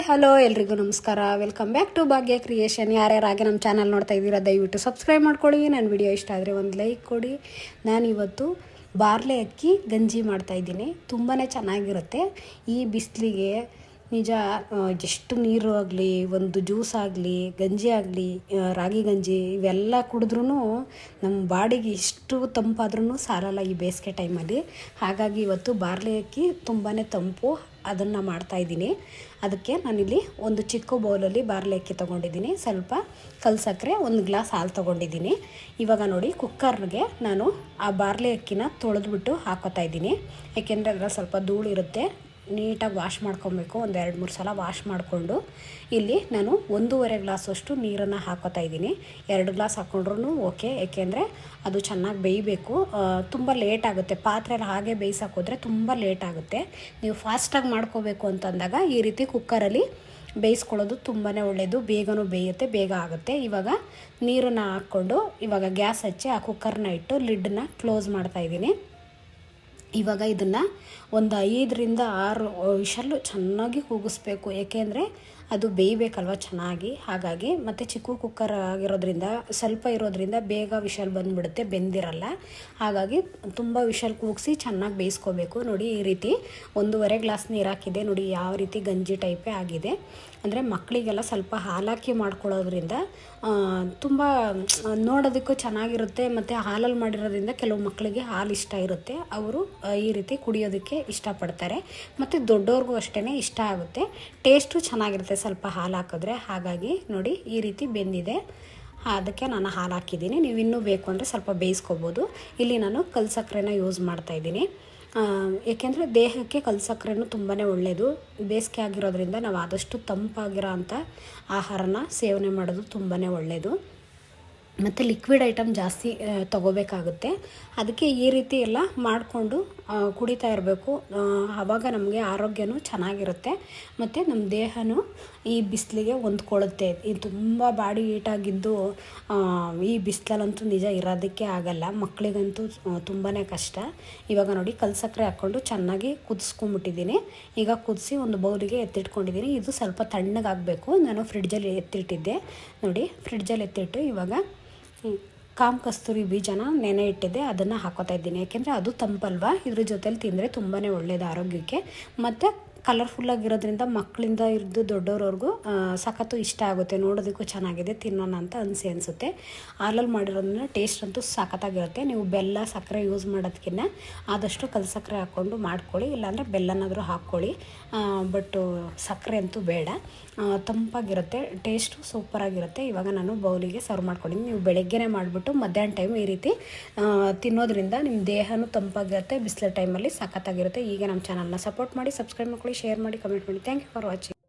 Hello ಎಲ್ರಿಗೂ ನಮಸ್ಕಾರ. Welcome back to Bhagya creation. ಯಾರ್ಯಾರಾಗೆ ನಮ್ಮ ಚಾನಲ್ ನೋಡ್ತಾ ಇದ್ದೀರಾ ದಯವಿಟ್ಟು ಸಬ್ಸ್ಕ್ರೈಬ್ ಮಾಡ್ಕೊಳ್ಳಿ. ನನ್ನ ವಿಡಿಯೋ ಇಷ್ಟ ಆದರೆ ಒಂದು ಲೈಕ್ ಕೊಡಿ. ನಾನಿವತ್ತು ಬಾರ್ಲೆ ಅಕ್ಕಿ ಗಂಜಿ ಮಾಡ್ತಾಯಿದ್ದೀನಿ. ತುಂಬಾ ಚೆನ್ನಾಗಿರುತ್ತೆ ಈ ಬಿಸಿಲಿಗೆ. ನಿಜ, ಎಷ್ಟು ನೀರು ಆಗಲಿ, ಒಂದು ಜ್ಯೂಸ್ ಆಗಲಿ, ಗಂಜಿ ಆಗಲಿ, ರಾಗಿ ಗಂಜಿ ಇವೆಲ್ಲ ಕುಡಿದ್ರೂ ನಮ್ಮ ಬಾಡಿಗೆ ಎಷ್ಟು ತಂಪಾದ್ರೂ ಸಾಲಲ್ಲ ಈ ಬೇಸಿಗೆ ಟೈಮಲ್ಲಿ. ಹಾಗಾಗಿ ಇವತ್ತು ಬಾರ್ಲೆ ಅಕ್ಕಿ ತುಂಬಾ ತಂಪು, ಅದನ್ನು ಮಾಡ್ತಾಯಿದ್ದೀನಿ. ಅದಕ್ಕೆ ನಾನಿಲ್ಲಿ ಒಂದು ಚಿಕ್ಕ ಬೌಲಲ್ಲಿ ಬಾರ್ಲೆ ಅಕ್ಕಿ ತೊಗೊಂಡಿದ್ದೀನಿ, ಸ್ವಲ್ಪ ಕಲ್ ಸಕ್ಕರೆ, ಒಂದು ಗ್ಲಾಸ್ ಹಾಲು ತೊಗೊಂಡಿದ್ದೀನಿ. ಇವಾಗ ನೋಡಿ, ಕುಕ್ಕರ್ಗೆ ನಾನು ಆ ಬಾರ್ಲೆ ಅಕ್ಕಿನ ತೊಳೆದ್ಬಿಟ್ಟು ಹಾಕೋತಾ ಇದ್ದೀನಿ. ಏಕೆಂದರೆ ಅದರಲ್ಲಿ ಸ್ವಲ್ಪ ಧೂಳಿರುತ್ತೆ. ನೀಟಾಗಿ ವಾಶ್ ಮಾಡ್ಕೊಬೇಕು. ಒಂದು 2-3 ಸಲ ವಾಶ್ ಮಾಡಿಕೊಂಡು ಇಲ್ಲಿ ನಾನು 1.5 ಗ್ಲಾಸಷ್ಟು ನೀರನ್ನು ಹಾಕೋತಾ ಇದ್ದೀನಿ. 2 ಗ್ಲಾಸ್ ಹಾಕ್ಕೊಂಡ್ರೂ ಓಕೆ, ಏಕೆಂದರೆ ಅದು ಚೆನ್ನಾಗಿ ಬೇಯಬೇಕು. ತುಂಬ ಲೇಟ್ ಆಗುತ್ತೆ ಪಾತ್ರೆಯಲ್ಲಿ ಹಾಗೆ ಬೇಯಿಸೋಕೋದ್ರೆ ತುಂಬ ಲೇಟ್ ಆಗುತ್ತೆ. ನೀವು ಫಾಸ್ಟಾಗಿ ಮಾಡ್ಕೋಬೇಕು ಅಂತಂದಾಗ ಈ ರೀತಿ ಕುಕ್ಕರಲ್ಲಿ ಬೇಯಿಸ್ಕೊಳ್ಳೋದು ತುಂಬಾ ಒಳ್ಳೆಯದು. ಬೇಗನೂ ಬೇಯುತ್ತೆ, ಬೇಗ ಆಗುತ್ತೆ. ಇವಾಗ ನೀರನ್ನು ಹಾಕ್ಕೊಂಡು ಇವಾಗ ಗ್ಯಾಸ್ ಹಚ್ಚಿ ಆ ಕುಕ್ಕರ್ನ ಇಟ್ಟು ಲಿಡ್ಡನ್ನ ಕ್ಲೋಸ್ ಮಾಡ್ತಾಯಿದ್ದೀನಿ. ಇವಾಗ ಇದನ್ನು ಒಂದು 5-6 ವಿಷಲ್ಲು ಚೆನ್ನಾಗಿ ಕೂಗಿಸ್ಬೇಕು, ಏಕೆಂದರೆ ಅದು ಬೇಯಬೇಕಲ್ವ ಚೆನ್ನಾಗಿ. ಹಾಗಾಗಿ ಮತ್ತು ಚಿಕ್ಕ ಕುಕ್ಕರ್ ಆಗಿರೋದ್ರಿಂದ, ಸ್ವಲ್ಪ ಇರೋದ್ರಿಂದ ಬೇಗ ವಿಷಲ್ ಬಂದುಬಿಡುತ್ತೆ, ಬೆಂದಿರಲ್ಲ. ಹಾಗಾಗಿ ತುಂಬ ವಿಷಲ್ ಕೂಗಿಸಿ ಚೆನ್ನಾಗಿ ಬೇಯಿಸ್ಕೋಬೇಕು. ನೋಡಿ, ಈ ರೀತಿ 1.5 ಗ್ಲಾಸ್ ನೀರು ಹಾಕಿದೆ. ನೋಡಿ ಯಾವ ರೀತಿ ಗಂಜಿ ಟೈಪೇ ಆಗಿದೆ. ಅಂದರೆ ಮಕ್ಕಳಿಗೆಲ್ಲ ಸ್ವಲ್ಪ ಹಾಲಾಕಿ ಮಾಡ್ಕೊಳ್ಳೋದ್ರಿಂದ ತುಂಬ ನೋಡೋದಕ್ಕೂ ಚೆನ್ನಾಗಿರುತ್ತೆ. ಮತ್ತು ಹಾಲಲ್ಲಿ ಮಾಡಿರೋದ್ರಿಂದ ಕೆಲವು ಮಕ್ಕಳಿಗೆ ಹಾಲು ಇಷ್ಟ ಇರುತ್ತೆ, ಅವರು ಈ ರೀತಿ ಕುಡಿಯೋದಕ್ಕೆ ಇಷ್ಟಪಡ್ತಾರೆ. ಮತ್ತು ದೊಡ್ಡವ್ರಿಗೂ ಅಷ್ಟೇ ಇಷ್ಟ ಆಗುತ್ತೆ, ಟೇಸ್ಟು ಚೆನ್ನಾಗಿರುತ್ತೆ ಸ್ವಲ್ಪ ಹಾಲು ಹಾಕಿದ್ರೆ. ಹಾಗಾಗಿ ನೋಡಿ ಈ ರೀತಿ ಬೆಂದಿದೆ. ಅದಕ್ಕೆ ನಾನು ಹಾಲು ಹಾಕಿದ್ದೀನಿ. ನೀವು ಇನ್ನೂ ಬೇಕು ಅಂದರೆ ಸ್ವಲ್ಪ ಬೇಯಿಸ್ಕೋಬೋದು. ಇಲ್ಲಿ ನಾನು ಕಲ್ ಸಕ್ಕರೆನ ಯೂಸ್ ಮಾಡ್ತಾಯಿದ್ದೀನಿ, ಏಕೆಂದರೆ ದೇಹಕ್ಕೆ ಕಲ್ ಸಕ್ಕರೆನೂ ತುಂಬಾ ಒಳ್ಳೆಯದು. ಬೇಸಿಗೆ ಆಗಿರೋದ್ರಿಂದ ನಾವು ಆದಷ್ಟು ತಂಪಾಗಿರೋ ಅಂಥ ಆಹಾರನ ಸೇವನೆ ಮಾಡೋದು ತುಂಬಾ ಒಳ್ಳೆಯದು. ಮತ್ತು ಲಿಕ್ವಿಡ್ ಐಟಮ್ ಜಾಸ್ತಿ ತಗೋಬೇಕಾಗುತ್ತೆ. ಅದಕ್ಕೆ ಈ ರೀತಿ ಎಲ್ಲ ಮಾಡಿಕೊಂಡು ಕುಡಿತಾ ಇರಬೇಕು. ಆವಾಗ ನಮಗೆ ಆರೋಗ್ಯನೂ ಚೆನ್ನಾಗಿರುತ್ತೆ ಮತ್ತು ನಮ್ಮ ದೇಹನೂ ಈ ಬಿಸಿಲಿಗೆ ಹೊಂದ್ಕೊಳ್ಳುತ್ತೆ. ಈ ತುಂಬ ಬಾಡಿ ಹೀಟಾಗಿದ್ದು ಈ ಬಿಸಿಲಲ್ಲಂತೂ ನಿಜ ಇರೋದಕ್ಕೆ ಆಗಲ್ಲ. ಮಕ್ಕಳಿಗಂತೂ ತುಂಬಾ ಕಷ್ಟ. ಇವಾಗ ನೋಡಿ, ಕಲ್ ಸಕ್ಕರೆ ಹಾಕ್ಕೊಂಡು ಚೆನ್ನಾಗಿ ಕುದಿಸ್ಕೊಂಬಿಟ್ಟಿದ್ದೀನಿ. ಈಗ ಕುದಿಸಿ ಒಂದು ಬೌಲಿಗೆ ಎತ್ತಿಟ್ಕೊಂಡಿದ್ದೀನಿ. ಇದು ಸ್ವಲ್ಪ ತಣ್ಣಗಾಗಬೇಕು. ನಾನು ಫ್ರಿಡ್ಜಲ್ಲಿ ಎತ್ತಿಟ್ಟಿದ್ದೆ. ನೋಡಿ, ಫ್ರಿಡ್ಜಲ್ಲಿ ಎತ್ತಿಟ್ಟು ಇವಾಗ ಕಾಮ ಕಸ್ತೂರಿ ಬೀಜನ ನೆನೆ ಇಟ್ಟಿದ್ದೆ, ಅದನ್ನು ಹಾಕೋತಾ ಇದ್ದೀನಿ. ಯಾಕೆಂದರೆ ಅದು ತಂಪಲ್ವ, ಇದ್ರ ಜೊತೆಲಿ ತಿಂದರೆ ತುಂಬಾ ಒಳ್ಳೆಯದು ಆರೋಗ್ಯಕ್ಕೆ. ಮತ್ತು ಕಲರ್ಫುಲ್ಲಾಗಿರೋದ್ರಿಂದ ಮಕ್ಕಳಿಂದ ಹಿಡಿದು ದೊಡ್ಡವ್ರವ್ರಿಗೂ ಸಖತ್ತು ಇಷ್ಟ ಆಗುತ್ತೆ. ನೋಡೋದಕ್ಕೂ ಚೆನ್ನಾಗಿದೆ, ತಿನ್ನೋಣ ಅಂತ ಅನಿಸುತ್ತೆ. ಹಾಲಲ್ಲಿ ಮಾಡಿರೋದ್ರಿಂದ ಟೇಸ್ಟ್ ಅಂತೂ ಸಖತ್ತಾಗಿರುತ್ತೆ. ನೀವು ಬೆಲ್ಲ, ಸಕ್ಕರೆ ಯೂಸ್ ಮಾಡೋದಕ್ಕಿಂತ ಆದಷ್ಟು ಕಲ್ ಸಕ್ಕರೆ ಹಾಕ್ಕೊಂಡು ಮಾಡ್ಕೊಳ್ಳಿ, ಇಲ್ಲಾಂದರೆ ಬೆಲ್ಲನಾದರೂ ಹಾಕ್ಕೊಳ್ಳಿ. ಬಟ್ ಸಕ್ಕರೆ ಅಂತೂ ಬೇಡ. ತಂಪಾಗಿರುತ್ತೆ, ಟೇಸ್ಟು ಸೂಪರಾಗಿರುತ್ತೆ. ಇವಾಗ ನಾನು ಬೌಲಿಗೆ ಸರ್ವ್ ಮಾಡ್ಕೊಂಡಿದ್ದೀನಿ. ನೀವು ಬೆಳಗ್ಗೆನೇ ಮಾಡಿಬಿಟ್ಟು ಮಧ್ಯಾಹ್ನ ಟೈಮ್ ಈ ರೀತಿ ತಿನ್ನೋದ್ರಿಂದ ನಿಮ್ಮ ದೇಹನೂ ತಂಪಾಗಿರುತ್ತೆ. ಬಿಸಿಲು ಟೈಮಲ್ಲಿ ಸಖತ್ತಾಗಿರುತ್ತೆ. ಈಗ ನಮ್ಮ ಚಾನಲ್ನ ಸಪೋರ್ಟ್ ಮಾಡಿ, ಸಬ್ಸ್ಕ್ರೈಬ್ ಮಾಡ್ಕೊಳ್ಳಿ, ಶೇರ್ ಮಾಡಿ, ಕಮೆಂಟ್ ಮಾಡಿ. Thank you for watching.